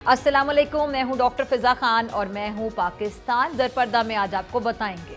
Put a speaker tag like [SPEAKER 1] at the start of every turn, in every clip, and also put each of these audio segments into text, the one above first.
[SPEAKER 1] السلام علیکم، میں ہوں ڈاکٹر فضا خان اور میں ہوں پاکستان در پردہ میں آج آپ کو بتائیں گے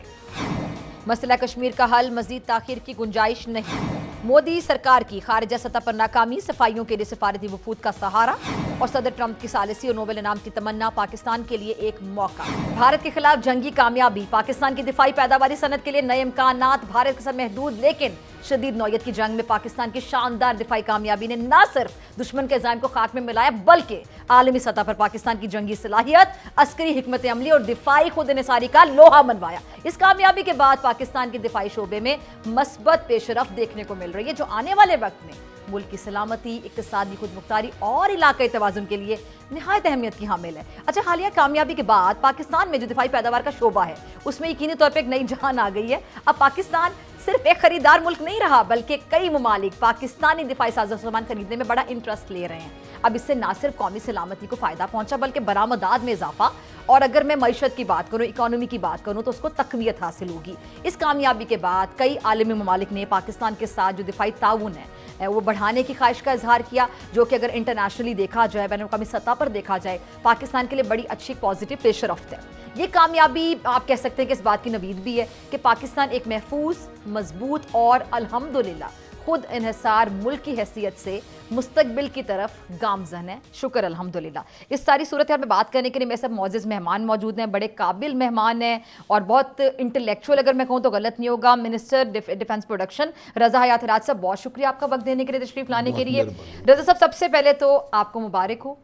[SPEAKER 1] مسئلہ کشمیر کا حل مزید تاخیر کی گنجائش نہیں، مودی سرکار کی خارجہ سطح پر ناکامی، صفائیوں کے لیے سفارتی وفود کا سہارا اور صدر ٹرمپ کی ثالثی اور نوبل انعام کی تمنا، پاکستان کے لیے ایک موقع۔ بھارت کے خلاف جنگی کامیابی، پاکستان کی دفاعی پیداواری صنعت کے لیے نئے امکانات، بھارت کے ساتھ محدود لیکن شدید نوعیت کی جنگ میں پاکستان کی شاندار دفاعی کامیابی نے نہ صرف دشمن کے عزائم کو خاک میں ملایا بلکہ عالمی سطح پر پاکستان کی جنگی صلاحیت، عسکری حکمت عملی اور دفاعی خود انحصاری کا لوہا منوایا۔ اس کامیابی کے بعد پاکستان کے دفاعی شعبے میں مثبت پیش رفت دیکھنے کو مل رہی ہے جو آنے والے وقت میں ملک کی سلامتی، اقتصادی خود مختاری اور علاقائی توازن کے لیے نہایت اہمیت کی حامل ہے۔ اچھا، حالیہ کامیابی کے بعد پاکستان میں جو دفاعی پیداوار کا شعبہ ہے اس میں یقینی طور پہ ایک نئی جہان آ گئی ہے۔ اب پاکستان صرف ایک خریدار ملک نہیں رہا بلکہ کئی ممالک پاکستانی دفاعی ساز و سامان خریدنے میں بڑا انٹرسٹ لے رہے ہیں۔ اب اس سے نہ صرف قومی سلامتی کو فائدہ پہنچا بلکہ برآمدات میں اضافہ، اور اگر میں معیشت کی بات کروں، اکانومی کی بات کروں تو اس کو تقویت حاصل ہوگی۔ اس کامیابی کے بعد کئی عالمی ممالک نے پاکستان کے ساتھ جو دفاعی تعاون ہے وہ بڑھانے کی خواہش کا اظہار کیا، جو کہ اگر انٹرنیشنلی دیکھا جائے، بین الاقوامی سطح پر دیکھا جائے، پاکستان کے لیے بڑی اچھی پازیٹیو پیش رفت ہے۔ یہ کامیابی آپ کہہ سکتے ہیں کہ اس بات کی نوید بھی ہے کہ پاکستان ایک محفوظ، مضبوط اور الحمدللہ خود انحصار ملک کی حیثیت سے مستقبل کی طرف گامزن ہے۔ شکر الحمدللہ۔ اس ساری صورتحال میں بات کرنے کے لیے میرے سب معزز مہمان موجود ہیں، بڑے قابل مہمان ہیں اور بہت انٹلیکچوئل اگر میں کہوں تو غلط نہیں ہوگا۔ منسٹر ڈیفنس پروڈکشن رضا حیات راج صاحب، بہت شکریہ آپ کا وقت دینے کے لیے، تشریف لانے کے لیے۔ رضا صاحب، سب سے پہلے تو آپ کو مبارک ہو،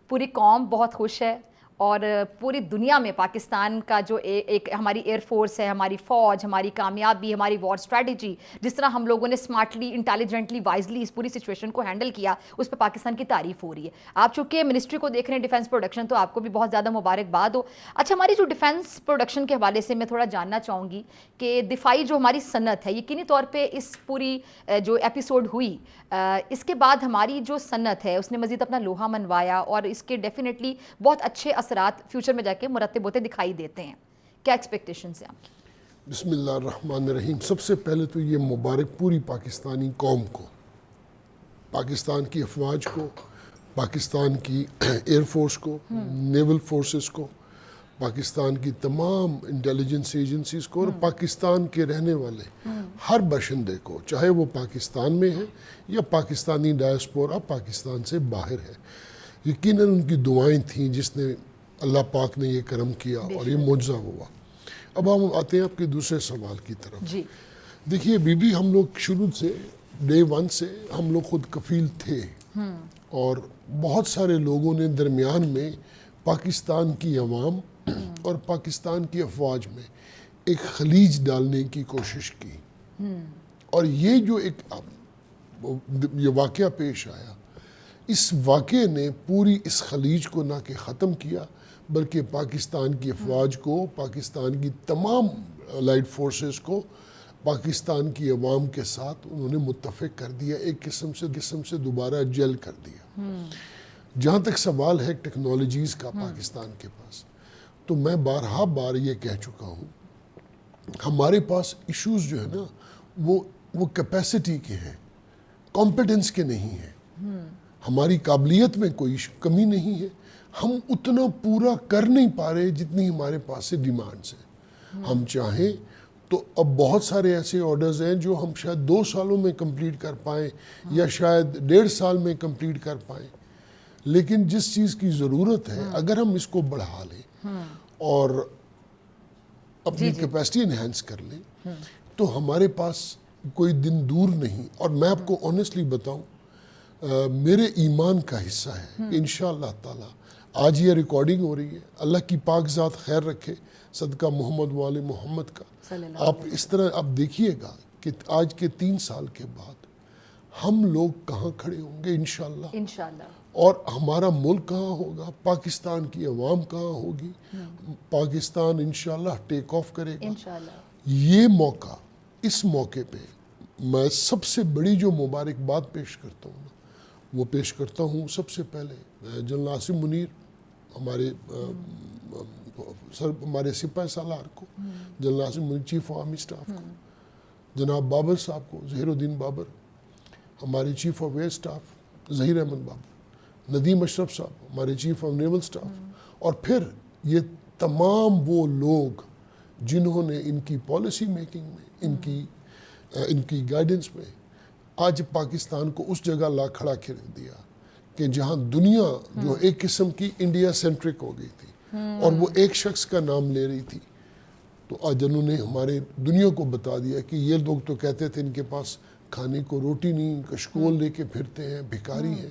[SPEAKER 1] پوری قوم بہت خوش ہے اور پوری دنیا میں پاکستان کا جو ایک ہماری ایئر فورس ہے، ہماری فوج، ہماری کامیابی، ہماری وار اسٹریٹجی، جس طرح ہم لوگوں نے اسمارٹلی، انٹیلیجنٹلی، وائزلی اس پوری سچویشن کو ہینڈل کیا، اس پہ پاکستان کی تعریف ہو رہی ہے۔ آپ چونکہ منسٹری کو دیکھ رہے ہیں ڈیفنس پروڈکشن، تو آپ کو بھی بہت زیادہ مبارکباد ہو۔ اچھا، ہماری جو ڈیفنس پروڈکشن کے حوالے سے میں تھوڑا جاننا چاہوں گی کہ دفاعی جو ہماری صنعت ہے، یقینی طور پہ اس پوری جو ایپیسوڈ ہوئی اس کے بعد ہماری جو صنعت ہے اس نے مزید اپنا لوہا منوایا اور اس کے ڈیفینیٹلی بہت اچھے اثرات فیوچر میں جا کے مرتب ہوتے دکھائی دیتے ہیں۔ کیا ایکسپیکٹیشنز ہیں آپ کی؟
[SPEAKER 2] بسم اللہ الرحمن الرحیم۔ سب سے پہلے تو یہ مبارک پوری پاکستانی قوم کو، پاکستان کی افواج کو، پاکستان کی ایئر فورس کو، نیول فورسز کو، پاکستان کی تمام انٹیلیجنس ایجنسیز کو اور پاکستان کے رہنے والے ہر باشندے کو، چاہے وہ پاکستان میں ہے یا پاکستانی ڈائسپورا پاکستان سے باہر ہے۔ یقیناً ان کی دعائیں تھیں جس نے اللہ پاک نے یہ کرم کیا اور یہ معجزہ ہوا۔ اب ہم آتے ہیں آپ کے دوسرے سوال کی طرف۔
[SPEAKER 1] جی
[SPEAKER 2] دیکھیے بی ہم لوگ شروع سے ڈے ون سے ہم لوگ خود کفیل تھے اور بہت سارے لوگوں نے درمیان میں پاکستان کی عوام اور پاکستان کی افواج میں ایک خلیج ڈالنے کی کوشش کی، اور یہ جو ایک یہ واقعہ پیش آیا، اس واقعے نے پوری اس خلیج کو نہ کہ ختم کیا بلکہ پاکستان کی افواج کو، پاکستان کی تمام لائٹ فورسز کو پاکستان کی عوام کے ساتھ انہوں نے متفق کر دیا، ایک قسم سے دوبارہ جیل کر دیا۔ جہاں تک سوال ہے ٹیکنالوجیز کا پاکستان کے پاس، تو میں بارہا بار یہ کہہ چکا ہوں، ہمارے پاس ایشوز جو ہے نا وہ کیپیسٹی کے ہیں، کمپیٹنس کے نہیں ہیں۔ ہماری قابلیت میں کوئی کمی نہیں ہے، ہم اتنا پورا کر نہیں پا رہے جتنی ہمارے پاس سے ڈیمانڈز ہیں۔ ہم چاہیں تو اب بہت سارے ایسے آرڈرز ہیں جو ہم شاید 2 سالوں میں کمپلیٹ کر پائیں یا شاید 1.5 سال میں کمپلیٹ کر پائیں، لیکن جس چیز کی ضرورت ہے اگر ہم اس کو بڑھا لیں اور اپنی کیپیسٹی انہینس کر لیں تو ہمارے پاس کوئی دن دور نہیں۔ اور میں آپ کو آنیسٹلی بتاؤں، میرے ایمان کا حصہ ہے کہ انشاءاللہ تعالی آج یہ ریکارڈنگ ہو رہی ہے، اللہ کی پاک ذات خیر رکھے، صدقہ محمد وآل محمد کا۔ آپ اس طرح آپ دیکھیے گا کہ آج کے 3 سال کے بعد ہم لوگ کہاں کھڑے ہوں گے انشاءاللہ، اور ہمارا ملک کہاں ہوگا، پاکستان کی عوام کہاں ہوگی، پاکستان انشاءاللہ ٹیک آف کرے گا۔ یہ موقع، اس موقع پہ میں سب سے بڑی جو مبارکباد پیش کرتا ہوں وہ پیش کرتا ہوں سب سے پہلے جنرل عاصم منیر، ہمارے سپاہی سالار کو، general Asim Munir chief of army staff کو، جناب بابر صاحب کو، ظہیر الدین بابر، ہمارے chief of air staff Zaheer Ahmed Babar, Nadeem Ashraf صاحب ہمارے چیف آف نیول سٹاف، اور پھر یہ تمام وہ لوگ جنہوں نے ان کی پالیسی میکنگ میں، ان کی گائیڈنس میں آج پاکستان کو اس جگہ لا کھڑا کر دیا کہ جہاں دنیا جو ایک قسم کی انڈیا سینٹرک ہو گئی تھی اور وہ ایک شخص کا نام لے رہی تھی، تو آج انہوں نے ہمارے دنیا کو بتا دیا کہ یہ لوگ تو کہتے تھے ان کے پاس کھانے کو روٹی نہیں، کشکول لے کے پھرتے ہیں، بھکاری ہیں،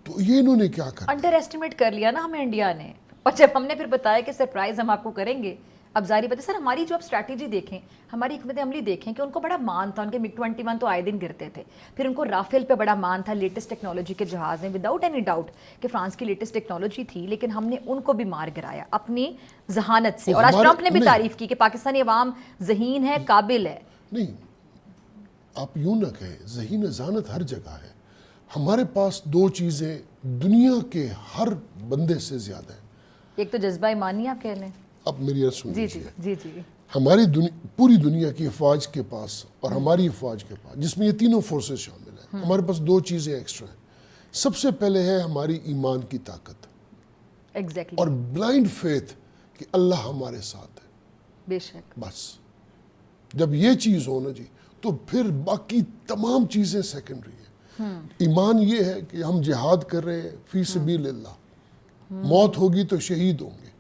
[SPEAKER 2] تو یہ انہوں نے کیا کر
[SPEAKER 1] انڈر ایسٹیمیٹ کر لیا نا ہمیں انڈیا نے، اور جب ہم نے پھر بتایا کہ سرپرائز ہم آپ کو کریں گے، اب ظاہری بات ہے سر ہماری جو آپ اسٹریٹجی دیکھیں، ہماری حکمت عملی دیکھیں کہ ان کو بڑا مان تھا، ان کے MiG 21 تو آئے دن گرتے تھے، پھر ان کو رافیل پہ بڑا مان تھا، لیٹسٹ ٹیکنالوجی کے جہاز ہیں، وداؤٹ اینی ڈاؤٹ کہ فرانس کی لیٹسٹ ٹیکنالوجی تھی، لیکن ہم نے ان کو بھی مار گرایا اپنی ذہانت سے، اور آج ٹرمپ نے بھی تعریف کی کہ پاکستانی عوام ذہین ہے، قابل ہے۔
[SPEAKER 2] نہیں، آپ یوں نہ کہیں، ذہین ذہانت ہر جگہ ہے۔ ہمارے پاس دو چیزیں دنیا کے ہر بندے سے زیادہ ہیں۔
[SPEAKER 1] ایک تو جذبہ ایمانی آپ کہہ لیں،
[SPEAKER 2] اب میری بات سن
[SPEAKER 1] جی
[SPEAKER 2] لیجیے،
[SPEAKER 1] جی جی جی،
[SPEAKER 2] ہماری پوری دنیا کی افواج کے پاس اور ہماری افواج کے پاس، جس میں یہ تینوں فورسز شامل ہیں، ہمارے پاس دو چیزیں ایکسٹرا ہیں۔ سب سے پہلے ہے ہماری ایمان کی طاقت
[SPEAKER 1] ایگزیکٹلی،
[SPEAKER 2] اور بلائنڈ فیتھ کہ اللہ ہمارے ساتھ ہے،
[SPEAKER 1] بے شک،
[SPEAKER 2] بس جب یہ چیز ہو نا جی تو پھر باقی تمام چیزیں سیکنڈری ہیں۔ ایمان یہ ہے کہ ہم جہاد کر رہے ہیں فی سبیل اللہ، موت ہوگی تو شہید ہوں گے،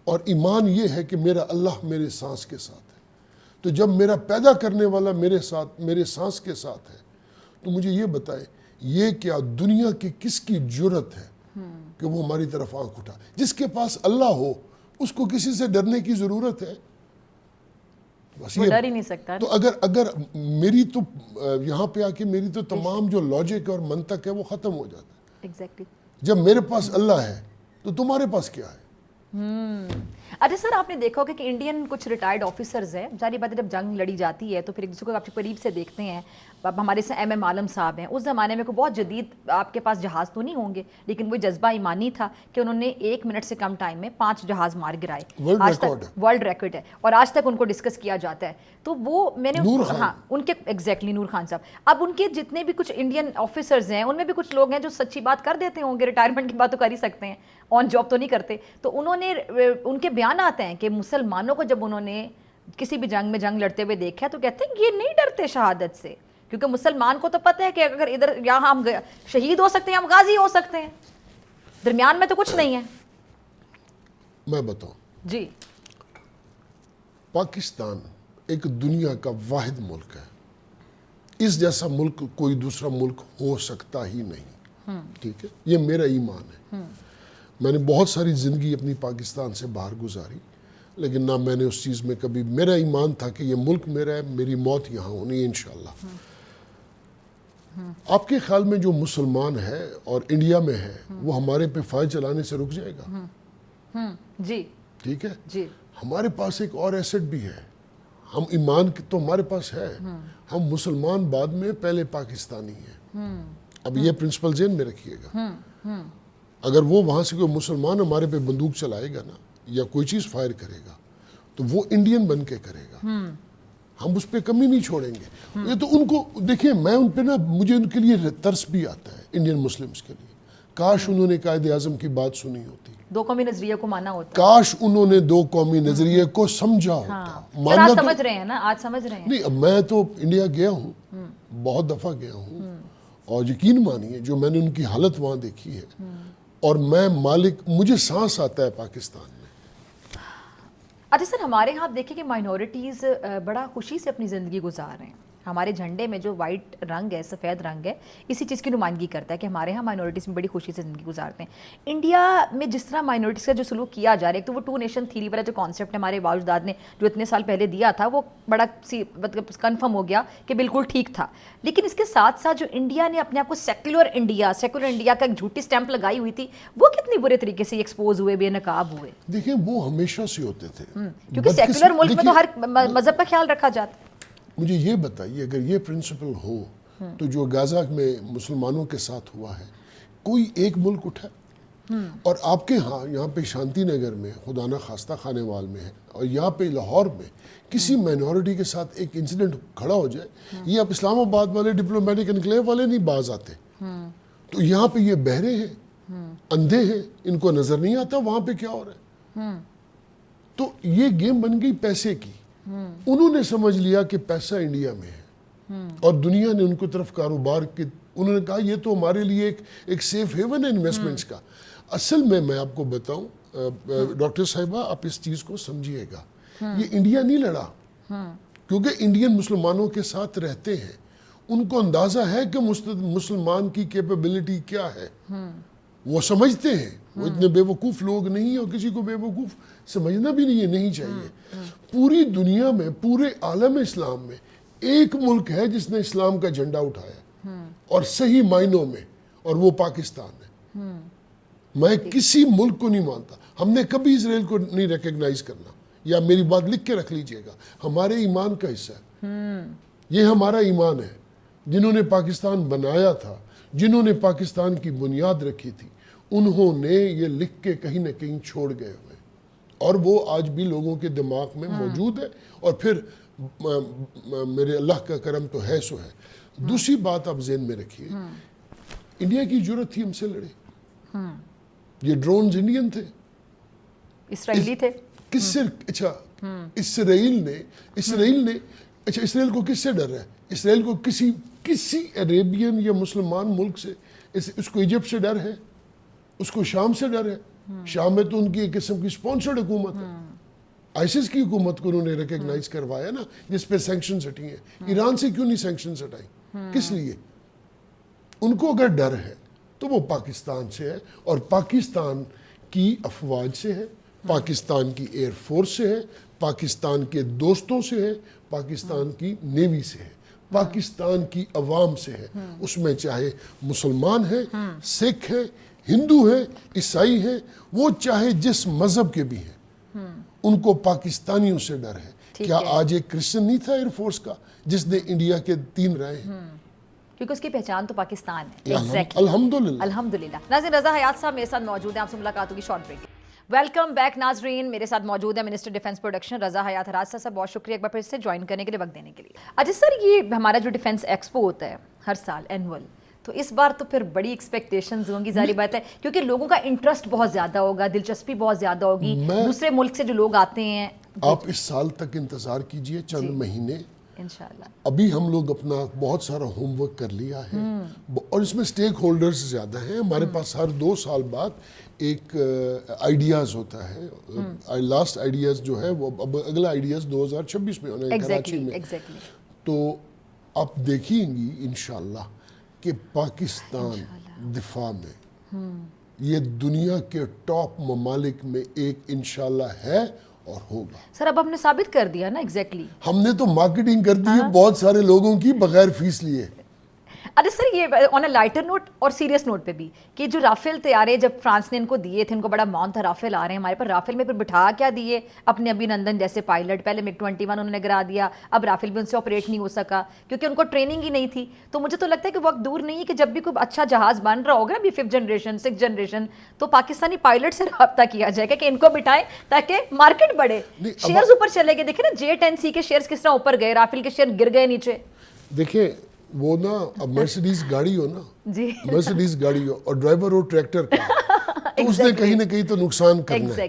[SPEAKER 2] اور ایمان یہ ہے کہ میرا اللہ میرے سانس کے ساتھ ہے، تو جب میرا پیدا کرنے والا میرے ساتھ، میرے سانس کے ساتھ ہے، تو مجھے یہ بتائیں یہ کیا دنیا کی کس کی جرت ہے کہ وہ ہماری طرف آنکھ اٹھا؟ جس کے پاس اللہ ہو اس کو کسی سے ڈرنے کی ضرورت ہے؟ بس
[SPEAKER 1] وہ
[SPEAKER 2] یہ
[SPEAKER 1] ڈر ہی نہیں سکتا۔
[SPEAKER 2] تو اگر میری تو یہاں پہ آ کے میری تو تمام جو لاجک اور منطق ہے وہ ختم ہو جاتا ہے۔
[SPEAKER 1] ایگزیکٹلی،
[SPEAKER 2] جب میرے پاس اللہ ہے تو تمہارے پاس کیا ہے؟
[SPEAKER 1] اچھا سر آپ نے دیکھا ہوگا کہ انڈین کچھ ریٹائرڈ آفیسرز ہیں، ظاہری بات ہے جب جنگ لڑی جاتی ہے تو پھر ایک دوسرے کو آپ قریب سے دیکھتے ہیں۔ اب ہمارے سے ایم عالم صاحب ہیں، اس زمانے میں کوئی بہت جدید آپ کے پاس جہاز تو نہیں ہوں گے، لیکن وہ جذبہ ایمانی تھا کہ انہوں نے 1 منٹ سے کم ٹائم میں 5 جہاز مار گرائے، آج تک ورلڈ ریکارڈ ہے، اور آج تک ان کو ڈسکس کیا جاتا ہے۔ تو وہ میں نے ہاں ان کے ایگزیکٹلی نور خان صاحب، اب ان کے جتنے بھی کچھ انڈین آفیسرز ہیں ان میں بھی کچھ لوگ ہیں جو سچی بات کر دیتے ہوں گے، ریٹائرمنٹ کی بات تو کر ہی سکتے ہیں، آن جاب تو نہیں کرتے، تو انہوں نے ان کے بیان آتے ہیں کہ مسلمانوں کو جب انہوں نے کسی بھی جنگ میں جنگ لڑتے ہوئے دیکھا تو کہتے ہیں یہ نہیں ڈرتے شہادت سے، کیونکہ مسلمان کو تو پتہ ہے کہ اگر ادھر یہاں ہم شہید ہو سکتے ہیں، ہم غازی ہو سکتے ہیں، درمیان میں تو کچھ نہیں ہے۔
[SPEAKER 2] میں بتاؤں
[SPEAKER 1] جی،
[SPEAKER 2] پاکستان ایک دنیا کا واحد ملک ہے، اس جیسا ملک کوئی دوسرا ملک ہو سکتا ہی نہیں، ٹھیک ہے، یہ میرا ایمان ہے۔ میں نے بہت ساری زندگی اپنی پاکستان سے باہر گزاری، لیکن نہ میں نے اس چیز میں کبھی، میرا ایمان تھا کہ یہ ملک میرا ہے، میری موت یہاں ہونی ہے انشاءاللہ۔ آپ کے خیال میں جو مسلمان ہے اور انڈیا میں ہے وہ ہمارے پہ فائل چلانے سے رک جائے گا؟
[SPEAKER 1] جی
[SPEAKER 2] ٹھیک ہے،
[SPEAKER 1] جی،
[SPEAKER 2] ہمارے پاس ایک اور ایسٹ بھی ہے، ہم ایمان تو ہمارے پاس ہے، ہم مسلمان بعد میں پہلے پاکستانی ہیں۔ اب یہ پرنسپل ذہن میں رکھیے گا، اگر وہ وہاں سے کوئی مسلمان ہمارے پہ بندوق چلائے گا نا یا کوئی چیز فائر کرے گا تو وہ انڈین بن کے کرے گا، ہم اس پہ کمی نہیں چھوڑیں گے۔ یہ تو ان کو دیکھیں، میں ان پہ نا، مجھے ان کے لیے ترس بھی آتا ہے، انڈین مسلمز کے لیے، کاش انہوں نے قائد اعظم کی بات سنی ہوتی،
[SPEAKER 1] دو قومی نظریے کو مانا ہوتا ہے،
[SPEAKER 2] کاش انہوں نے دو قومی نظریے کو سمجھا ہوتا۔
[SPEAKER 1] سر آج سمجھ رہے ہیں نا، آج سمجھ رہے ہیں؟
[SPEAKER 2] نہیں، اب میں تو انڈیا گیا ہوں، بہت دفعہ گیا ہوں، اور یقین مانیے جو میں نے ان کی حالت وہاں دیکھی ہے، اور میں مالک، مجھے سانس آتا ہے پاکستان میں۔
[SPEAKER 1] اچھا سر ہمارے یہاں آپ دیکھیں کہ مائنورٹیز بڑا خوشی سے اپنی زندگی گزار رہے ہیں، ہمارے جھنڈے میں جو وائٹ رنگ ہے، سفید رنگ ہے، اسی چیز کی نمائندگی کرتا ہے کہ ہمارے ہاں مائنورٹیز میں بڑی خوشی سے زندگی گزارتے ہیں۔ انڈیا میں جس طرح مائنورٹیز کا جو سلوک کیا جا رہا ہے، ایک تو وہ 2 نیشن تھیوری والا جو کانسیپٹ ہمارے باوجداد نے جو اتنے سال پہلے دیا تھا وہ بڑا مطلب کنفرم ہو گیا کہ بالکل ٹھیک تھا، لیکن اس کے ساتھ ساتھ جو انڈیا نے اپنے آپ کو سیکولر انڈیا کا ایک جھوٹی سٹیمپ لگائی ہوئی تھی، وہ کتنی برے طریقے سے ایکسپوز ہوئے، بے نقاب ہوئے۔
[SPEAKER 2] دیکھیں وہ ہمیشہ سے ہوتے تھے،
[SPEAKER 1] کیونکہ سیکولر ملک میں تو ہر مذہب کا خیال رکھا جاتا ہے۔
[SPEAKER 2] مجھے یہ بتائیے اگر یہ پرنسپل ہو تو جو غزہ میں مسلمانوں کے ساتھ ہوا ہے، کوئی ایک ملک اٹھا؟ اور آپ کے ہاں یہاں پہ شانتی نگر میں، خدا نہ خواستہ خانے وال میں ہے، اور یہاں پہ لاہور میں کسی مائنورٹی کے ساتھ ایک انسیڈنٹ کھڑا ہو جائے، یہ اب اسلام آباد والے ڈپلومیٹک انکلیو والے نہیں باز آتے، تو یہاں پہ یہ بہرے ہیں، اندھے ہیں, ان کو نظر نہیں آتا وہاں پہ کیا ہو رہا ہے. تو یہ گیم بن گئی پیسے کی. انہوں نے سمجھ لیا کہ پیسہ انڈیا میں ہے اور دنیا نے ان کو طرف کاروبار کے, انہوں نے کہا یہ تو ہمارے لیے ایک سیف ہیون ہے انویسٹمنٹس کا. اصل میں آپ کو بتاؤں ڈاکٹر صاحبہ, آپ اس چیز کو سمجھیے گا, یہ انڈیا نہیں لڑا, کیونکہ انڈین مسلمانوں کے ساتھ رہتے ہیں, ان کو اندازہ ہے کہ مسلمان کی کیپیبلٹی کیا ہے, وہ سمجھتے ہیں. وہ اتنے بے وقوف لوگ نہیں, اور کسی کو بے وقوف سمجھنا بھی نہیں چاہیے. پوری دنیا میں, پورے عالم اسلام میں ایک ملک ہے جس نے اسلام کا جھنڈا اٹھایا اور صحیح معنوں میں, اور وہ پاکستان ہے. میں کسی ملک کو نہیں مانتا, ہم نے کبھی اسرائیل کو نہیں ریکگنائز کرنا, یا میری بات لکھ کے رکھ لیجئے گا, ہمارے ایمان کا حصہ ہے. یہ ہمارا ایمان ہے. جنہوں نے پاکستان بنایا تھا, جنہوں نے پاکستان کی بنیاد رکھی تھی, انہوں نے یہ لکھ کے کہیں نہ کہیں چھوڑ گئے ہوئے, اور وہ آج بھی لوگوں کے دماغ میں موجود ہے. اور پھر میرے اللہ کا کرم تو ہے سو ہے. دوسری بات آپ ذہن میں رکھیے, انڈیا کی ضرورت تھی ہم سے لڑے. یہ ڈرونز انڈین تھے,
[SPEAKER 1] اسرائیلی تھے.
[SPEAKER 2] کس سے, اچھا اسرائیل نے اچھا اسرائیل کو کس سے ڈر ہے؟ اسرائیل کو کسی عربین یا مسلمان ملک سے, اس کو ایجپٹ سے ڈر ہے, اس کو شام سے ڈر ہے. شام میں تو ان کی ایک قسم کی سپانسرڈ حکومت ہے. آئسس کی حکومت کو انہوں نے ریکگنائز کروایا نا, جس پہ سینکشنز ہٹی ہیں. ایران سے کیوں نہیں سینکشنز ہٹائی؟ کس لیے؟ ان کو اگر ڈر ہے تو وہ پاکستان سے ہے, اور پاکستان کی افواج سے ہے, پاکستان کی ایئر فورس سے ہے, پاکستان کے دوستوں سے ہے, پاکستان کی نیوی سے ہے, پاکستان کی عوام سے ہے. اس میں چاہے مسلمان ہیں, سکھ ہیں, ہندو ہیں, عیسائی ہیں, وہ چاہے جس مذہب کے بھی ہیں, ان کو پاکستانیوں سے ڈر ہے. کیا آج ایک کرسچن نہیں تھا ایئر فورس کا جس نے انڈیا کے 3 رائے ہیں؟
[SPEAKER 1] کیونکہ اس کی پہچان تو پاکستان ہے.
[SPEAKER 2] الحمدللہ.
[SPEAKER 1] الحمدللہ. ناظرین, رضا حیات صاحب میرے ساتھ موجود ہیں, آپ سے ملاقات ہوگی شارٹ بریک. ویلکم بیک ناظرین, میرے ساتھ موجود ہے منسٹر ڈیفنس پروڈکشن رضا حیات حراج صاحب. بہت شکریہ ایک بار پھر سے جوائن کرنے کے لیے, وقت دینے کے لیے. اجی سر, یہ ہمارا جو ڈیفنس ایکسپو ہوتا ہے ہر سال اینول, تو اس بار تو پھر بڑی ایکسپیکٹیشنز ہوں گی, ظاہر بات ہے, کیونکہ لوگوں کا انٹرسٹ بہت زیادہ ہوگا, دلچسپی بہت زیادہ ہوگی, دوسرے ملک سے جو لوگ آتے ہیں.
[SPEAKER 2] آپ اس سال تک انتظار کیجئے, چند مہینے
[SPEAKER 1] انشاءاللہ.
[SPEAKER 2] ابھی ہم لوگ اپنا بہت سارا ہوم ورک کر لیا ہے, اور اس میں سٹیک ہولڈرز زیادہ ہیں. ہمارے پاس ہر 2 سال بعد ایک آئیڈیاز ہوتا ہے. لاسٹ آئیڈیاز جو ہے وہ اب اگلا آئیڈیاز 2026 میں ہونا ہے کراچی میں. تو آپ دیکھیں گی انشاءاللہ کہ پاکستان دفاع میں یہ دنیا کے ٹاپ ممالک میں ایک انشاءاللہ ہے اور ہوگا.
[SPEAKER 1] سر اب ہم نے ثابت کر دیا نا. ایگزیکٹلی
[SPEAKER 2] ہم نے تو مارکیٹنگ کر دی ہے بہت سارے لوگوں کی بغیر فیس لیے.
[SPEAKER 1] ارے سر, یہ آن اے لائٹر نوٹ اور سیریس نوٹ پہ بھی, کہ جو رافیل طیارے جب فرانس نے ان کو دیے تھے, ان کو بڑا مان تھا رافیل آ رہے ہیں ہمارے پر, رافیل میں پھر بٹھا کیا دیے اپنے ابھینندن جیسے پائلٹ. پہلے MiG 21 انہوں نے گرا دیا, اب رافیل بھی ان سے آپریٹ نہیں ہو سکا کیونکہ ان کو ٹریننگ ہی نہیں تھی. تو مجھے تو لگتا ہے کہ وقت دور نہیں ہے کہ جب بھی کوئی اچھا جہاز بن رہا ہوگا نا, ابھی 5th جنریشن 6th جنریشن, تو پاکستانی پائلٹ سے رابطہ کیا جائے گا کہ ان کو بٹھائیں تاکہ مارکیٹ بڑھے, شیئرز اوپر چلے گئے. دیکھیں نا J10C کے شیئرز کس طرح اوپر گئے, رافیل کے شیئر گر گئے نیچے.
[SPEAKER 2] دیکھیں وہ نا, اب مرسیڈیز گاڑی ہو نا, مرسیڈیز گاڑی ہو اور ڈرائیور ہو ٹریکٹر کا, تو اس نے کہیں نہ کہیں تو نقصان کرنا ہے.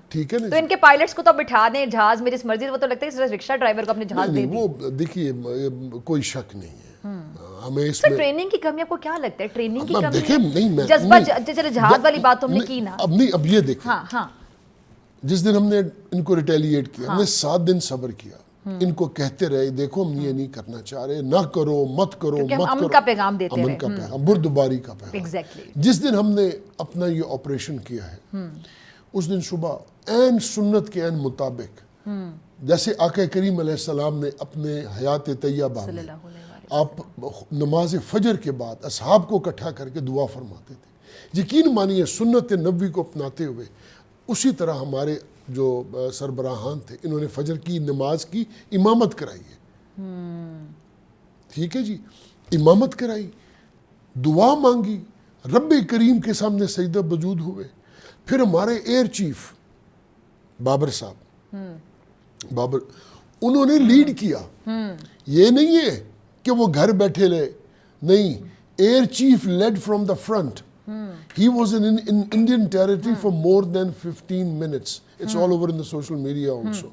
[SPEAKER 2] ٹھیک ہے نا,
[SPEAKER 1] تو ان کے پائلٹس کو تو بٹھا دیں جہاز میری مرضی. وہ تو لگتا ہے رکشہ ڈرائیور کو اپنے جہاز دے دیں.
[SPEAKER 2] وہ دیکھیے کوئی شک نہیں ہے ہمیں اس
[SPEAKER 1] میں. ٹریننگ کی کمی آپ کو کیا لگتا ہے؟ ٹریننگ کی کمی
[SPEAKER 2] دیکھیں نہیں,
[SPEAKER 1] جذبہ, چلے جہاز والی بات ہم نے کی نا.
[SPEAKER 2] اب نہیں, اب یہ دیکھیں,
[SPEAKER 1] ہاں
[SPEAKER 2] جس دن ہم نے ان کو ریٹیلیٹ کیا, ہم نے 7 دن صبر کیا, ان کو کہتے رہے دیکھو ہم یہ نہیں کرنا چاہ رہے, نہ کرو, مت کرو, مت کرو.
[SPEAKER 1] امن کا پیغام دیتے رہے,
[SPEAKER 2] امن کا پیغام, بردباری کا پیغام. جس دن ہم نے اپنا یہ آپریشن کیا ہے, اس دن صبح عین سنت کے عین مطابق, جیسے آقا کریم علیہ السلام نے اپنے حیات طیبہ میں آپ نماز فجر کے بعد اصحاب کو اکٹھا کر کے دعا فرماتے تھے. یقین مانیے سنت نبوی کو اپناتے ہوئے اسی طرح ہمارے جو سربراہان تھے, انہوں نے فجر کی نماز کی امامت کرائی ہے. ٹھیک ہے جی, امامت کرائی, دعا مانگی, رب کریم کے سامنے سجدہ بجود ہوئے. پھر ہمارے ایئر چیف بابر صاحب, بابر, انہوں نے لیڈ کیا. یہ نہیں ہے کہ وہ گھر بیٹھے رہے, نہیں, air chief lead from the front. He was in Indian territory for more than 15 minutes. It's all over in the social media also.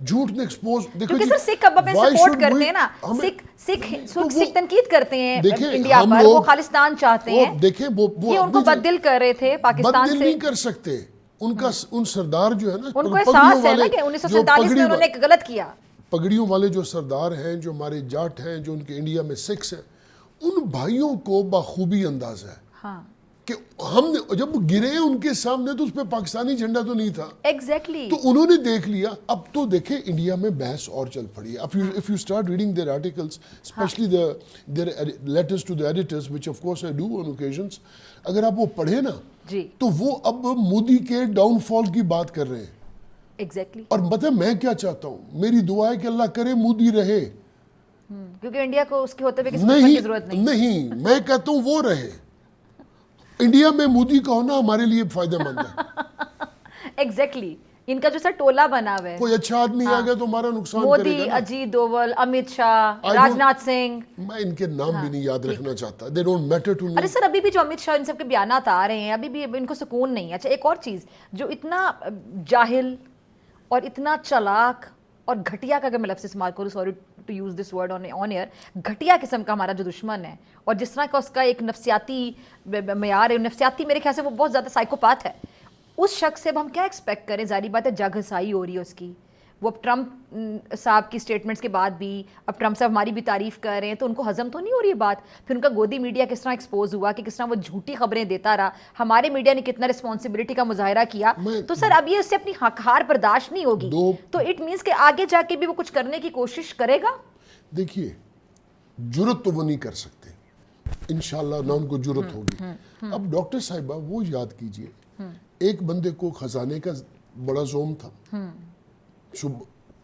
[SPEAKER 2] جھوٹ نے ایکسپوز دیکھو
[SPEAKER 1] کیونکہ سر سکھ اب ہمیں سپورٹ کرتے ہیں نا, سکھ تنقید کرتے ہیں انڈیا پر, وہ خالصتان چاہتے ہیں,
[SPEAKER 2] دیکھیں وہ
[SPEAKER 1] یہ ان کو بددل کر رہے تھے پاکستان سے.
[SPEAKER 2] بددل نہیں کر سکتے, ان سردار جو ہے نا,
[SPEAKER 1] ان کو احساس ہے نا کہ 1947 میں انہوں نے ایک غلط کیا.
[SPEAKER 2] پگڑیوں والے جو سردار ہیں, جو ہمارے جاٹ ہیں, جو ان کے انڈیا میں سکھس ہیں, ان بھائیوں کو بخوبی انداز ہے کہ ہم نے جب گرے ان کے سامنے تو اس پہ پاکستانی جھنڈا تو نہیں تھا.
[SPEAKER 1] ایگزیکٹلی.
[SPEAKER 2] تو انہوں نے دیکھ لیا. اب تو دیکھیں انڈیا میں بحث اور چل پڑی ہے. if you start reading their articles, especially their letters to the editors, which of course I do on occasions, اگر آپ وہ پڑھیں نا تو وہ اب مودی کے ڈاؤن فال کی بات کر رہے ہیں.
[SPEAKER 1] ایگزیکٹلی.
[SPEAKER 2] اور مطلب میں کیا چاہتا ہوں, میری دعا ہے کہ اللہ کرے مودی رہے,
[SPEAKER 1] کیونکہ انڈیا کو اس کے ہوتے ہوئے کسی دشمن کی ضرورت
[SPEAKER 2] نہیں. میں کہتا ہوں وہ رہے. انڈیا میں مودی کا ہونا ہمارے لیے فائدہ مند ہے.
[SPEAKER 1] ایگزیکٹلی. ان کا جو سر ٹولہ بنا ہوا ہے,
[SPEAKER 2] کوئی اچھا آدمی آ گیا تو ہمارا نقصان کرے گا.
[SPEAKER 1] مودی, اجیت ڈوول, امت شاہ, راج ناتھ سنگھ,
[SPEAKER 2] میں ان کے نام بھی نہیں یاد رکھنا چاہتا. They don't matter to me.
[SPEAKER 1] ارے سر ابھی بھی جو امت شاہ ان سب کے بیانات آ رہے ہیں, ابھی بھی ان کو سکون نہیں ہے. اچھا ایک اور چیز, جو اتنا جاہل اور اتنا چلاک اور گھٹیا کا, اگر میں لفظ استعمال کروں, sorry to use this word on air, گھٹیا قسم کا ہمارا جو دشمن ہے, اور جس طرح کا اس کا ایک نفسیاتی معیار ہے, نفسیاتی میرے خیال سے وہ بہت زیادہ سائیکوپاتھ ہے, اس شخص سے اب ہم کیا ایکسپیکٹ کریں؟ ظاہری بات ہے جگ ہسائی ہو رہی ہے اس کی. وہ اب ٹرمپ صاحب کی اسٹیٹمنٹس کے بعد بھی اب ٹرمپ صاحب ہماری بھی تعریف کر رہے ہیں, تو ان کو ہضم تو نہیں ہو رہی ہے بات. پھر ان کا گودی میڈیا کس طرح ایکسپوز ہوا, کہ کس طرح وہ جھوٹی خبریں دیتا رہا, ہمارے میڈیا نے کتنا رسپانسبلٹی کا مظاہرہ کیا. تو سر اب یہ اس سے اپنی ہار برداشت نہیں ہوگی, تو اٹ مینس کہ آگے جا کے بھی وہ کچھ کرنے کی کوشش کرے گا.
[SPEAKER 2] دیکھیے جرت تو وہ نہیں کر سکتے انشاءاللہ, نہ ان کو جرت ہوگی. اب ڈاکٹر صاحبہ وہ یاد کیجئے, ایک بندے کو خزانے کا بڑا زوم تھا,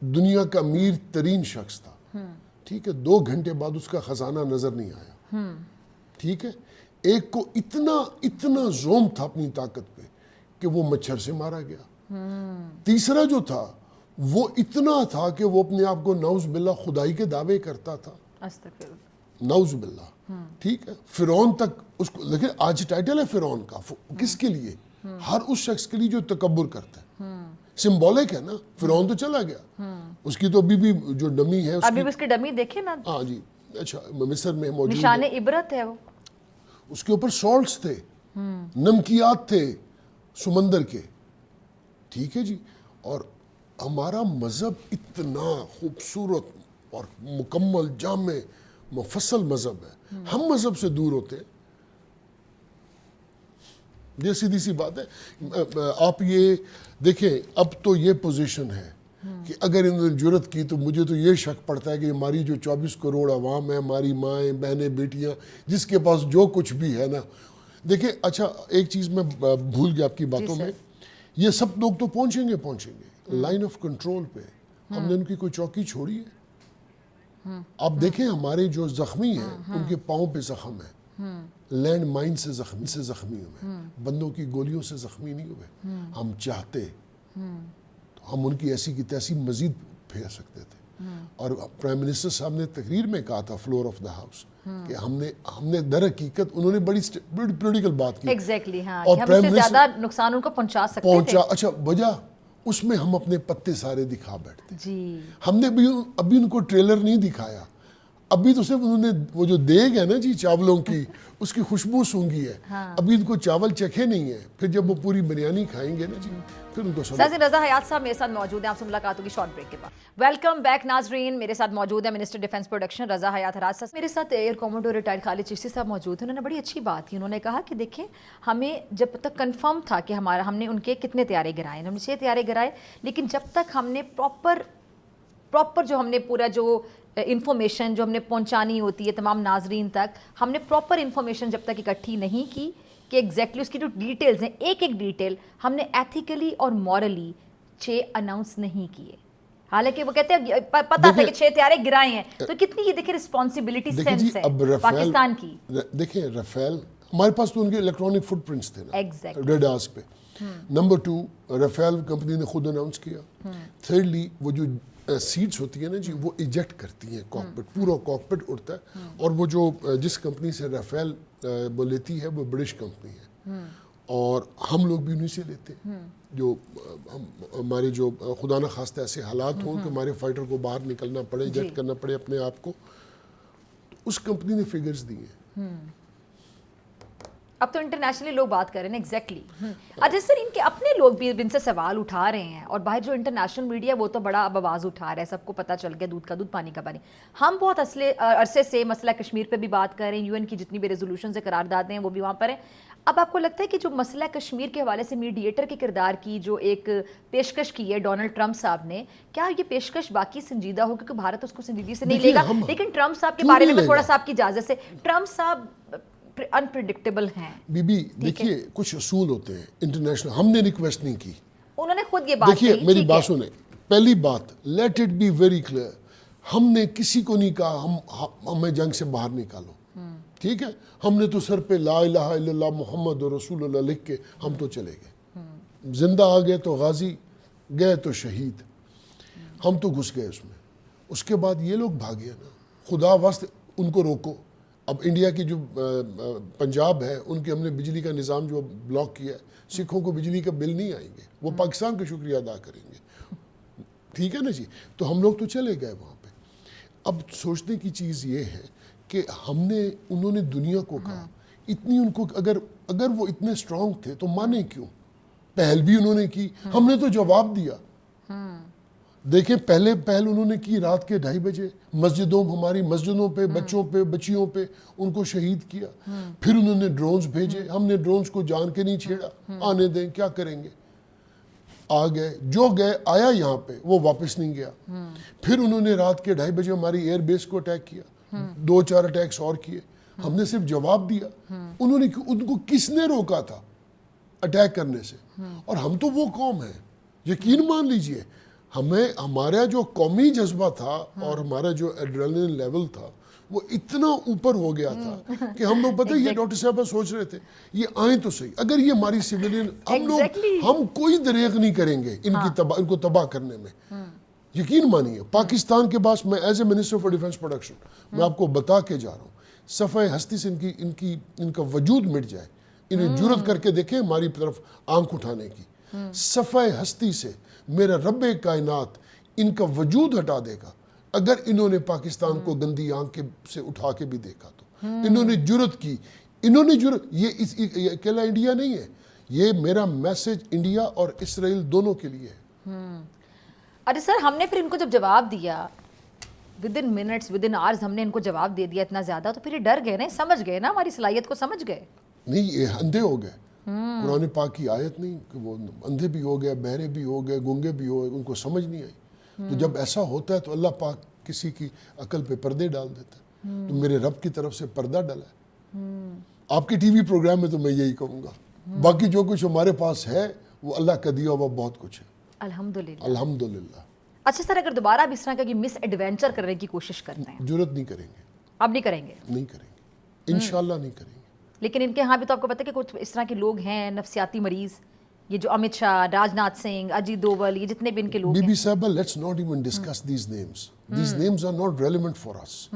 [SPEAKER 2] دنیا کا امیر ترین شخص تھا, ٹھیک ہے, 2 گھنٹے بعد اس کا خزانہ نظر نہیں آیا. ٹھیک ہے, ایک کو اتنا زوم تھا اپنی طاقت پہ کہ وہ مچھر سے مارا گیا. تیسرا جو تھا وہ اتنا تھا کہ وہ اپنے آپ کو نعوذ باللہ خدائی کے دعوے کرتا تھا, نعوذ باللہ. ٹھیک ہے, فرعون تک اس کو دیکھیں, آج ٹائٹل ہے فرعون کا, کس کے لیے؟ ہر اس شخص کے لیے جو تکبر کرتا ہے. سمبولک ہے نا, فرعون تو چلا گیا, اس کی تو ابھی بھی جو ڈمی ہے,
[SPEAKER 1] ابھی بھی اس کی ڈمی دیکھیں نا.
[SPEAKER 2] ہاں جی, اچھا مصر میں موجود ہے,
[SPEAKER 1] نشان عبرت ہے وہ.
[SPEAKER 2] اس کے اوپر سالٹس تھے, نمکیات تھے سمندر کے. ٹھیک ہے جی. اور ہمارا مذہب اتنا خوبصورت اور مکمل جامع مفصل مذہب ہے, ہم مذہب سے دور ہوتے ہیں. یہ سیدھی سی بات ہے. آپ یہ دیکھیں, اب تو یہ پوزیشن ہے کہ اگر انہوں نے جرت کی تو مجھے تو یہ شک پڑتا ہے کہ ہماری جو 24 کروڑ عوام ہے, ہماری مائیں بہنیں بیٹیاں, جس کے پاس جو کچھ بھی ہے نا. دیکھیں اچھا ایک چیز میں بھول گیا آپ کی باتوں میں, یہ سب لوگ تو پہنچیں گے لائن آف کنٹرول پہ. ہم نے ان کی کوئی چوکی چھوڑی ہے؟ آپ دیکھیں ہمارے جو زخمی ہیں ان کے پاؤں پہ زخم ہے, لینڈ مائن سے زخمی ہوئے, بندوں کی گولیوں سے زخمی نہیں ہوئے. ہم چاہتے ہم ان کی ایسی کی تیسی مزید پھیر سکتے تھے. اور پرائم منسٹر صاحب نے تقریر میں کہا تھا فلور آف دا ہاؤس کہ ہم نے در حقیقت انہوں نے بڑی پولیٹیکل بات کی.
[SPEAKER 1] ایگزیکٹلی, ہاں, کہ ہم اس سے زیادہ نقصان ان کو پہنچا سکتے تھے.
[SPEAKER 2] اچھا وجہ اس میں ہم اپنے پتے سارے دکھا بیٹھتے.
[SPEAKER 1] جی,
[SPEAKER 2] ہم نے ابھی ان کو ٹریلر نہیں دکھایا, ابھی تو صرف انہوں نے وہ جو دیگ ہے نا جی چاولوں کی, اس کی خوشبو سونگی ہے. ابھی ان کو چاول چکھے نہیں ہیں, پھر جب وہ پوری بریانی کھائیں گے نا جی پھر ان کو
[SPEAKER 1] ناظرین رضا حیات صاحب میرے ساتھ موجود ہیں. آپ سے ملاقات ہوگی شارٹ بریک کے بعد. ویلکم بیک ناظرین, میرے ساتھ موجود ہے منسٹر ڈیفنس پروڈکشن رضا حیات حراج صاحب. میرے ساتھ ایئر کوموڈور ریٹائرڈ خالد چشتی صاحب موجود ہیں. انہوں نے بڑی اچھی بات کی. انہوں نے کہا کہ دیکھیں ہمیں جب تک کنفرم تھا کہ ہم نے ان کے کتنے طیارے گرائے, ہم نے 6 طیارے گرائے, لیکن جب تک ہم نے پراپر جو ہم نے پورا جو انفارمیشن جو ہم نے پہنچانی ہوتی ہے تمام ناظرین تک, ہم نے پراپر انفارمیشن جب تک اکٹھی نہیں کی کہ ایگزیکٹلی اس کی جو ڈیٹیلز ہیں, ایک ڈیٹیل ہم نے ایتھیکلی اور مورلی 6 اناؤنس نہیں کیے. حالانکہ وہ کہتے ہیں پتہ تھا کہ 6 طیارے گرائے ہیں, تو کتنی یہ دیکھیں رسپانسبلٹی سینس ہے پاکستان کی.
[SPEAKER 2] دیکھیں رافیل, ہمارے پاس تو ان کے الیکٹرانک فٹ پرنٹس تھے نا ریڈارز پہ. نمبر 2, رافیل کمپنی نے خود اناؤنس کیا. تھرڈلی وہ جو سیٹس ہوتی ہیں نا جی, وہ ایجیکٹ کرتی ہیں کاکپٹ, پورا کاکپٹ اڑتا ہے. اور وہ جو جس کمپنی سے رافیل وہ لیتی ہے وہ برٹش کمپنی ہے, اور ہم لوگ بھی انہیں سے لیتے ہیں. جو ہمارے جو خدا نہ خواستہ ایسے حالات ہوں کہ ہمارے فائٹر کو باہر نکلنا پڑے, جٹ کرنا پڑے اپنے آپ کو, تو اس کمپنی نے فگرز دیے ہیں.
[SPEAKER 1] اب تو انٹرنیشنلی لوگ بات کر رہے ہیں ایگزیکٹلی. اجے سر ان کے اپنے لوگ بھی ان سے سوال اٹھا رہے ہیں, اور باہر جو انٹرنیشنل میڈیا وہ تو بڑا اب آواز اٹھا رہا ہے, سب کو پتہ چل گیا دودھ کا دودھ پانی کا پانی. ہم بہت عرصے سے مسئلہ کشمیر پہ بھی بات کر رہے ہیں, UN کی جتنی بھی ریزولوشن سے قراردادیں ہیں وہ بھی وہاں پر ہیں. اب آپ کو لگتا ہے کہ جو مسئلہ کشمیر کے حوالے سے میڈیٹر کے کردار کی جو ایک پیشکش کی ہے ڈونلڈ ٹرمپ صاحب نے, کیا یہ پیشکش باقی سنجیدہ ہو, کیونکہ بھارت اس کو سنجیدگی سے نہیں لے گا, لیکن ٹرمپ صاحب کے بارے میں تھوڑا سا آپ کی اجازت سے, ٹرمپ صاحب انپریڈکٹیبل ہیں.
[SPEAKER 2] بی بی دیکھیے کچھ اصول ہوتے ہیں انٹرنیشنل, ہم نے ریکویسٹ نہیں کی,
[SPEAKER 1] انہوں نے خود یہ بات
[SPEAKER 2] دیکھیے میری بات سنیں. پہلی بات, let it be very clear, ہم نے کسی کو نہیں کہا ہمیں جنگ سے باہر نکالو, ٹھیک ہے. ہم نے تو سر پہ لا الہ الا اللہ محمد رسول اللہ لکھ کے ہم تو چلے گئے. زندہ آ گئے تو غازی, گئے تو شہید, ہم تو گھس گئے اس میں. اس کے بعد یہ لوگ بھاگے نا, خدا واسطے ان کو روکو. اب انڈیا کی جو پنجاب ہے ان کے ہم نے بجلی کا نظام جو بلاک کیا ہے, سکھوں کو بجلی کا بل نہیں آئیں گے, وہ پاکستان کا شکریہ ادا کریں گے, ٹھیک ہے نا جی. تو ہم لوگ تو چلے گئے وہاں پہ. اب سوچنے کی چیز یہ ہے کہ انہوں نے دنیا کو کہا, اتنی ان کو اگر وہ اتنے اسٹرانگ تھے تو مانے کیوں؟ پہل بھی انہوں نے کی, ہم نے تو جواب دیا. دیکھیں پہلے پہل انہوں نے کی رات کے 2:30 بجے ہماری مسجدوں پہ, بچوں پہ, بچیوں پہ ان کو شہید کیا. پھر انہوں نے ڈرونز بھیجے, ہم نے ڈرونز کو جان کے نہیں چھیڑا, آنے دیں کیا کریں گے. آ گئے, جو گئے آیا یہاں پہ, وہ واپس نہیں گیا. پھر انہوں نے رات کے 2:30 بجے ہماری ایئر بیس کو اٹیک کیا, 2-4 اٹیکس اور کیے, ہم نے صرف جواب دیا. ان کو کس نے روکا تھا اٹیک کرنے سے؟ اور ہم تو وہ قوم ہیں, یقین مان لیجئے, ہمارا جو قومی جذبہ تھا اور ہمارا جو ایڈرینلن لیول تھا وہ اتنا اوپر ہو گیا تھا کہ ہم لوگ پتہ یہ ڈاکٹر صاحبہ سوچ رہے تھے یہ آئیں تو صحیح, اگر یہ ہماری سویلین, ہم کوئی دریغ نہیں کریں گے ان کو تباہ کرنے میں. یقین مانیے پاکستان کے پاس, میں as a minister for defence production میں آپ کو بتا کے جا رہا ہوں, صفحہ ہستی سے ان کا وجود مٹ جائے, انہیں جرت کر کے دیکھیں ہماری طرف آنکھ اٹھانے کی. صفحہ ہستی سے میرا رب کائنات ان کا وجود ہٹا دے گا اگر انہوں نے پاکستان کو گندی آنکھ سے اٹھا کے بھی دیکھا تو. انہوں نے جرت کی, یہ اکیلا انڈیا نہیں ہے, یہ میرا میسج انڈیا اور اسرائیل دونوں کے لیے ہے.
[SPEAKER 1] ارے سر ہم نے پھر ان کو جب جواب دیا ودن منٹس ودن آورز ہم نے ان کو جواب دے دیا اتنا زیادہ, تو پھر یہ ڈر گئے نا, سمجھ گئے نا, ہماری صلاحیت کو سمجھ گئے.
[SPEAKER 2] نہیں یہ اندھے ہو گئے, قرآن پاک کی آیت نہیں کہ وہ اندھے بھی ہو گئے, بہرے بھی ہو گئے, گونگے بھی ہو گئے, ان کو سمجھ نہیں آئی. تو جب ایسا ہوتا ہے تو اللہ پاک کسی کی عقل پہ پردے ڈال دیتا ہے. تو میرے رب کی طرف سے پردہ ڈالا ہے. آپ کے ٹی وی پروگرام میں تو میں یہی کہوں گا, باقی جو کچھ ہمارے پاس ہے وہ اللہ کا دیا ہوا بہت کچھ ہے,
[SPEAKER 1] الحمدللہ.
[SPEAKER 2] الحمدللہ.
[SPEAKER 1] اچھا سر اگر دوبارہ اب اس طرح کا مس ایڈونچر کرنے کی کوشش کرتے ہیں,
[SPEAKER 2] جرت نہیں کریں گے,
[SPEAKER 1] اب نہیں کریں گے,
[SPEAKER 2] نہیں کریں گے, انشاءاللہ نہیں کریں گے.
[SPEAKER 1] لیکن ان کے ہاں بھی تو آپ کو پتہ ہے کہ کچھ اس طرح کے لوگ ہیں نفسیاتی مریض, یہ جو امت شاہ, راج ناتھ سنگھ, اجیت دوول, یہ جتنے بھی ان کے لوگ
[SPEAKER 2] بی
[SPEAKER 1] ہیں.
[SPEAKER 2] بی صاحبہ let's not even discuss these names, these names are not relevant for us.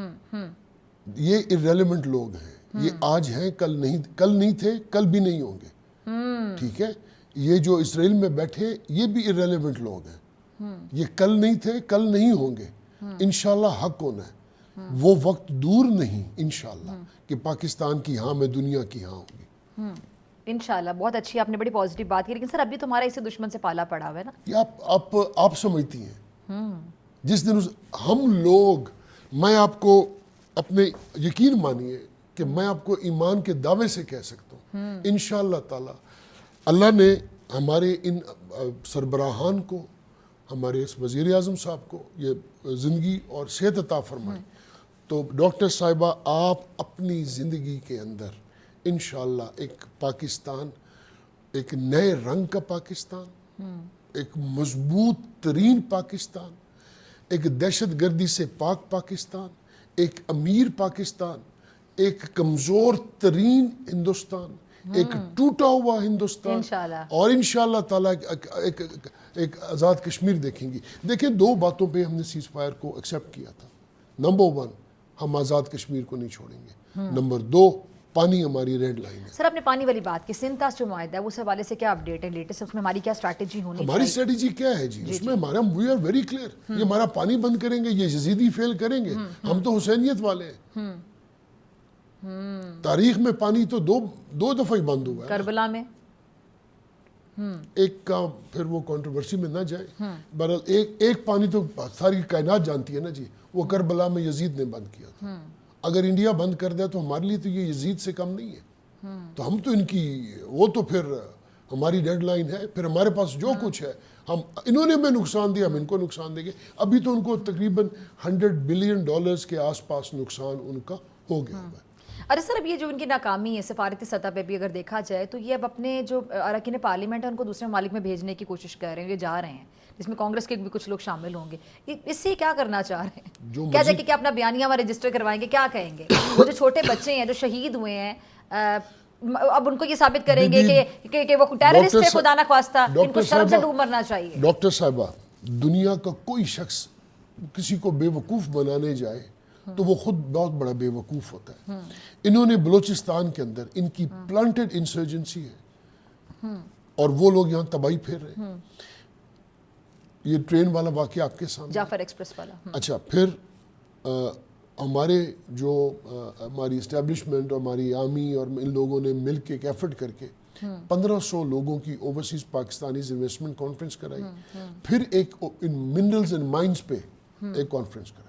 [SPEAKER 2] یہ irrelevant لوگ ہیں, یہ آج ہیں کل نہیں تھے, کل بھی نہیں ہوں گے, ٹھیک ہے. یہ جو اسرائیل میں بیٹھے یہ بھی irrelevant لوگ ہیں, یہ کل نہیں تھے, کل نہیں ہوں گے. انشاءاللہ حق ہونا ہے, وہ وقت دور نہیں انشاءاللہ کہ پاکستان کی ہاں میں دنیا کی ہاں ہوں گی
[SPEAKER 1] انشاءاللہ. بہت اچھی آپ نے بڑی پازیٹیو بات کی, لیکن سر ابھی تمہارا اسے دشمن سے پالا پڑا ہوا ہے نا.
[SPEAKER 2] یہ آپ سمجھتی ہیں جس دن ہم لوگ, میں آپ کو اپنے یقین مانیے کہ میں آپ کو ایمان کے دعوے سے کہہ سکتا ہوں انشاءاللہ تعالی اللہ نے ہمارے ان سربراہان کو, ہمارے اس وزیر اعظم صاحب کو یہ زندگی اور صحت عطا فرمائی. تو ڈاکٹر صاحبہ آپ اپنی زندگی کے اندر انشاءاللہ ایک پاکستان, ایک نئے رنگ کا پاکستان, ایک مضبوط ترین پاکستان, ایک دہشت گردی سے پاک پاکستان, ایک امیر پاکستان, ایک کمزور ترین ہندوستان, ایک ٹوٹا ہوا ہندوستان, اور انشاءاللہ تعالیٰ ایک آزاد کشمیر دیکھیں گی. دیکھیں 2 باتوں پہ ہم نے سیز فائر کو ایکسیپٹ کیا تھا. نمبر 1 ہم آزاد کشمیر کو نہیں چھوڑیں گے. نمبر 2 پانی ہماری ریڈ لائن ہے.
[SPEAKER 1] سر آپ نے پانی والی بات کی, سنتاس جو معاہدہ ہے اس حوالے سے کیا اپڈیٹ ہے لیٹسٹ, اس میں ہماری کیا اسٹریٹجی ہونی
[SPEAKER 2] ہماری اسٹریٹجی کیا ہے جی؟ اس میں ہمارا وی آر ویری کلیئر, یہ ہمارا پانی بند کریں گے, یہ یزیدی فیل کریں گے, ہم تو حسینیت والے ہیں. تاریخ میں پانی تو دو دفعہ ہی بند ہوا ہے.
[SPEAKER 1] کربلا میں
[SPEAKER 2] ایک کا پھر وہ کنٹروورسی میں نہ جائے, بہرحال ایک پانی تو ساری کائنات جانتی ہے نا جی, وہ کربلا میں یزید نے بند کیا تھا. اگر انڈیا بند کر دے تو ہمارے لیے تو یہ یزید سے کم نہیں ہے. تو ہم تو ان کی وہ تو پھر ہماری ڈیڈ لائن ہے, پھر ہمارے پاس جو کچھ ہے, ہم انہوں نے ہمیں نقصان دیا, ہم ان کو نقصان دیں گے. ابھی تو ان کو تقریباً $100 بلین کے آس پاس نقصان ان کا ہو گیا ہے.
[SPEAKER 1] ارے سر اب یہ جو ان کی ناکامی ہے سفارتی سطح پہ بھی اگر دیکھا جائے تو یہ اب اپنے جو اراکین پارلیمنٹ ہے ان کو دوسرے ممالک میں بھیجنے کی کوشش کر رہے ہیں, یہ جا رہے ہیں, جس میں کانگریس کے بھی کچھ لوگ شامل ہوں گے. اس سے کیا کرنا چاہ رہے ہیں؟ کیا جائے کہ اپنا بیانیہ وہاں رجسٹر کروائیں گے, کیا کہیں گے؟ وہ جو چھوٹے بچے ہیں جو شہید ہوئے ہیں, اب ان کو یہ ثابت کریں گے کہ وہ ٹیررسٹ ہے, خدا نہ خواستہ, ان کو شرم سے ڈوب مرنا چاہیے.
[SPEAKER 2] ڈاکٹر صاحبہ, دنیا کا کوئی شخص کسی کو بے وقوف بنانے جائے تو وہ خود بہت بڑا بے وقوف ہوتا ہے. انہوں نے بلوچستان کے اندر ان کی پلانٹڈ انسرجنسی ہے اور وہ لوگ یہاں تباہی پھیر رہے ہیں. یہ ٹرین والا واقعہ آپ کے سامنے,
[SPEAKER 1] جعفر ایکسپریس والا.
[SPEAKER 2] اچھا, پھر ہمارے جو ہماری اسٹیبلشمنٹ اور ہماری آرمی اور ان لوگوں نے مل کے ایک ایفرٹ کر کے 1500 لوگوں کی اوورسیز پاکستانیز انویسٹمنٹ کانفرنس کرائی. پھر ایک منرلز اینڈ مائنز پہ ایک کانفرنس کرائی.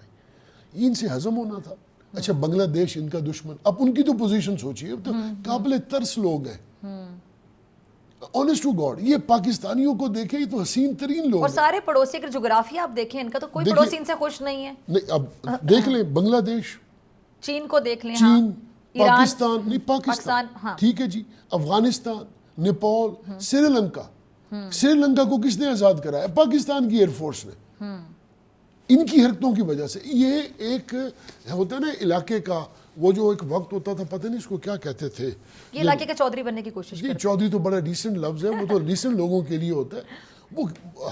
[SPEAKER 2] ان سے ہضم ہونا تھا. اچھا, بنگلہ دیش ان کا دشمن, اب ان کی تو پوزیشن سوچیے, تو قابل ترس لوگ ہیں. آنیسٹ ٹو گاڈ, یہ پاکستانیوں کو دیکھیں, یہ تو حسین ترین لوگ
[SPEAKER 1] اور
[SPEAKER 2] ہیں.
[SPEAKER 1] سارے پڑوسی اگر جغرافیہ آپ دیکھیں ان کا تو کوئی پڑوسی ان سے خوش نہیں ہے.
[SPEAKER 2] نہیں, اب دیکھ لیں بنگلہ دیش,
[SPEAKER 1] چین کو دیکھ لیں,
[SPEAKER 2] چین, پاکستان, نہیں پاکستان, ٹھیک ہے جی, افغانستان, نیپال, سری لنکا. سری لنکا کو کس نے آزاد کرایا؟ پاکستان کی ایئر فورس نے. ان کی حرکتوں کی وجہ سے. یہ ایک ہوتا ہے نا علاقے کا, وہ جو ایک وقت ہوتا تھا, پتہ نہیں اس کو کیا کہتے تھے,
[SPEAKER 1] یہ علاقے کا چودھری بننے کی کوشش.
[SPEAKER 2] جی, چودھری تو بڑا ڈیسنٹ لفظ ہے, وہ تو ڈیسنٹ لوگوں کے لیے ہوتا ہے. وہ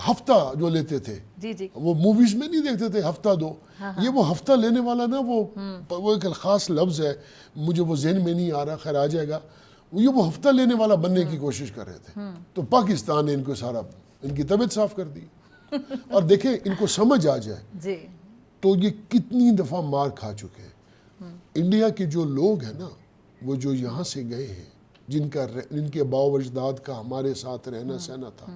[SPEAKER 2] ہفتہ جو لیتے تھے,
[SPEAKER 1] جی جی,
[SPEAKER 2] وہ موویز میں نہیں دیکھتے تھے ہفتہ دو, یہ وہ ہفتہ لینے والا نا, وہ ایک خاص لفظ ہے, مجھے وہ ذہن میں نہیں آ رہا, خیر آ جائے گا. وہ ہفتہ لینے والا بننے کی کوشش کر رہے تھے. تو پاکستان نے ان کو سارا, ان کی طبیعت صاف کر دی. اور دیکھیں, ان کو سمجھ آ جائے
[SPEAKER 1] جی,
[SPEAKER 2] تو یہ کتنی دفعہ مار کھا چکے ہیں. انڈیا کے جو لوگ ہیں نا, وہ جو یہاں سے گئے ہیں, جن کے باو اجداد کا ہمارے ساتھ رہنا سہنا تھا,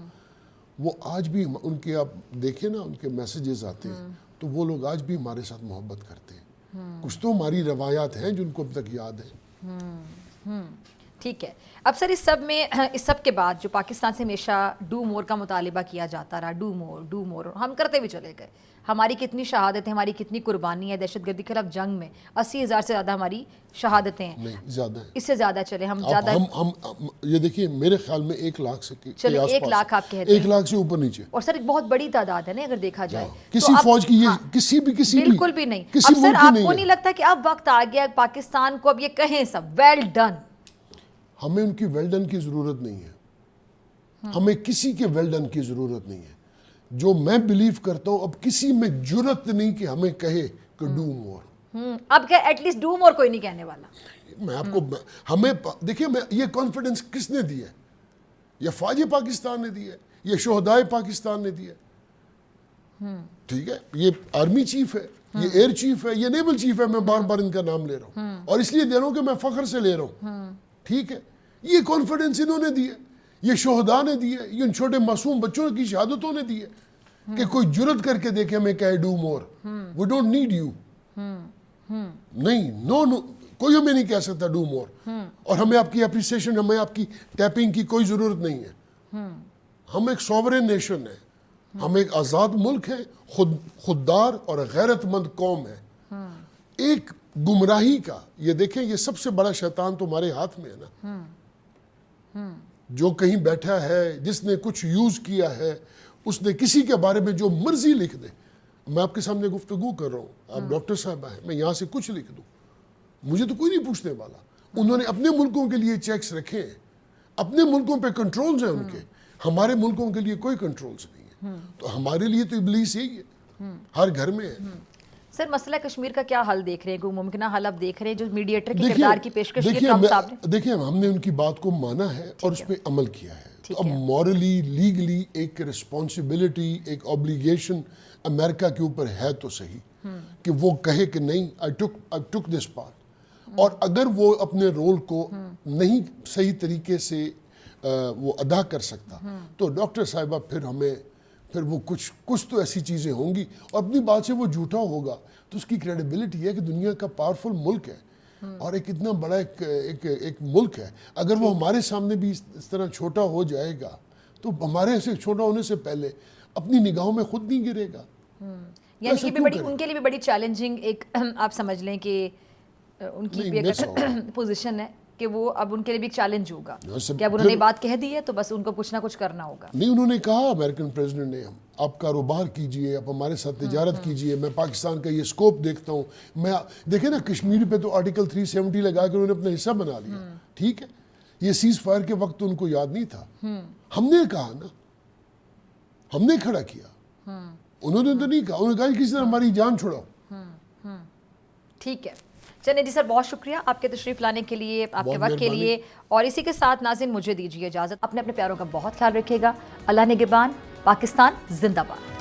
[SPEAKER 2] وہ آج بھی ان کے, آپ دیکھیں نا ان کے میسیجز آتے ہیں, تو وہ لوگ آج بھی ہمارے ساتھ محبت کرتے ہیں. کچھ تو ہماری روایات ہیں جن کو اب تک یاد ہیں.
[SPEAKER 1] ٹھیک ہے. اب سر اس سب کے بعد جو پاکستان سے ہمیشہ ڈو مور کا مطالبہ کیا جاتا رہا, ڈو مور, ہم کرتے بھی چلے گئے. ہماری کتنی شہادتیں, ہماری کتنی قربانی ہے دہشت گردی کے خلاف جنگ میں, 80,000 سے زیادہ ہماری شہادتیں ہیں.
[SPEAKER 2] نہیں, زیادہ ہیں,
[SPEAKER 1] اس سے زیادہ چلے ہم زیادہ.
[SPEAKER 2] ہم یہ دیکھیے, میرے خیال میں 1 لاکھ سے,
[SPEAKER 1] چلے 1 لاکھ آپ کہتے ہیں,
[SPEAKER 2] 1 لاکھ سے اوپر نیچے.
[SPEAKER 1] اور سر ایک بہت بڑی تعداد ہے نا اگر دیکھا جائے.
[SPEAKER 2] کسی فوج کی یہ کسی بھی
[SPEAKER 1] بالکل بھی نہیں. اب سر آپ کو نہیں لگتا کہ اب وقت آ گیا پاکستان کو اب یہ کہیں سب ویل ڈن؟
[SPEAKER 2] ہمیں ان کی ویل ڈن کی ضرورت نہیں ہے. ہمیں کسی کے ویل ڈن کی ضرورت نہیں ہے. جو میں بلیو کرتا ہوں, اب کسی میں جرت نہیں کہ ہمیں کہے کہ ڈو مور.
[SPEAKER 1] اب کہ ایٹ لیسٹ ڈو مور کوئی نہیں کہنے والا.
[SPEAKER 2] میں آپ کو, ہمیں دیکھیے, یہ کانفیڈنس کس نے دی ہے؟ یہ فوج پاکستان نے دی ہے, یہ شہدائے پاکستان نے دی ہے. ٹھیک ہے, یہ آرمی چیف ہے, یہ ایئر چیف ہے, یہ نیول چیف ہے, میں بار بار ان کا نام لے رہا ہوں, اور اس لیے دے رہا ہوں کہ میں فخر سے لے رہا ہوں. ٹھیک ہے, یہ کانفیڈنس انہوں نے دی ہے, یہ شہداء نے دی ہے, یہ ان چھوٹے معصوم بچوں کی شہادتوں نے دی ہے کہ کوئی جرت کر کے دیکھے ہمیں کہے do more. We don't need you. نہیں, نو, کوئی ہمیں نہیں کہہ سکتا ڈو مور. اور ہمیں آپ کی اپریسیشن, ہمیں آپ کی ٹیپنگ کی کوئی ضرورت نہیں ہے. ہم ایک سوورن نیشن ہے, ہم ایک آزاد ملک ہے, خوددار اور غیرت مند قوم ہے. ایک گمراہی کا, یہ دیکھیں, یہ سب سے بڑا شیطان تمہارے ہاتھ میں ہے نا. جو کہیں بیٹھا ہے, جس نے کچھ یوز کیا ہے, اس نے کسی کے بارے میں جو مرضی لکھ دے. میں آپ کے سامنے گفتگو کر رہا ہوں, آپ ڈاکٹر صاحب ہیں, میں یہاں سے کچھ لکھ دوں, مجھے تو کوئی نہیں پوچھنے والا. انہوں نے اپنے ملکوں کے لیے چیکس رکھے ہیں, اپنے ملکوں پہ کنٹرولز ہیں ان کے, ہمارے ملکوں کے لیے کوئی کنٹرولز نہیں ہے. تو ہمارے لیے تو ابلیس یہی ہے, ہر گھر میں ہے.
[SPEAKER 1] سر مسئلہ کشمیر کا کیا حل دیکھ رہے ہیں, کوئی ممکنہ حل آپ دیکھ رہے ہیں جو میڈیٹر کے کردار کی پیشکش کی ٹرمپ صاحب نے؟
[SPEAKER 2] دیکھیں ہم نے ان کی بات کو مانا ہے اور اس پہ عمل کیا ہے. تو اب مورلی لیگلی ایک رسپانسبلٹی, ایک اوبلیگیشن امریکہ کے اوپر ہے تو صحیح کہ وہ کہے کہ نہیں I took this part. اور اگر وہ اپنے رول کو نہیں صحیح طریقے سے وہ ادا کر سکتا تو ڈاکٹر صاحبہ پھر وہ کچھ تو ایسی چیزیں ہوں گی, اور اپنی بات سے وہ جھوٹا ہوگا تو اس کی کریڈیبلٹی ہے کہ دنیا کا پاورفل ملک ہے اور ایک اتنا بڑا ایک ملک ہے, اگر وہ ہمارے سامنے بھی اس طرح چھوٹا ہو جائے گا تو ہمارے سے چھوٹا ہونے سے پہلے اپنی نگاہوں میں خود نہیں گرے گا.
[SPEAKER 1] یعنی کہ ان کے لیے بھی بڑی چیلنجنگ ایک آپ سمجھ لیں کہ ان کی بھی ایک پوزیشن ہے کہ وہ اب ان کے لیے بھی ایک چیلنج ہوگا کہ اب انہوں نے بات کہہ دی ہے تو بس ان کو کچھ نہ کچھ کرنا ہوگا.
[SPEAKER 2] نہیں, انہوں نے کہا امریکن پریزیڈنٹ نے آپ کاروبار کیجئے, آپ ہمارے ساتھ تجارت کیجئے, میں پاکستان کا یہ سکوپ دیکھتا ہوں. میں دیکھیں نا کشمیر پہ تو آرٹیکل 370 لگا کے انہوں نے اپنا حصہ بنا لیا. ٹھیک ہے, یہ سیز فائر کے وقت تو ان کو یاد نہیں تھا. ہم نے کہا نا, ہم نے کھڑا کیا, انہوں نے تو نہیں کہا. انہوں نے کہا کہ کسی طرح ہماری جان چھڑاؤ.
[SPEAKER 1] ٹھیک ہے, چلیں جی سر, بہت شکریہ آپ کے تشریف لانے کے لیے, آپ کے وقت کے لیے. اور اسی کے ساتھ ناظرین مجھے دیجیے اجازت. اپنے پیاروں کا بہت خیال رکھیے گا. اللہ نگہبان. پاکستان زندہ باد.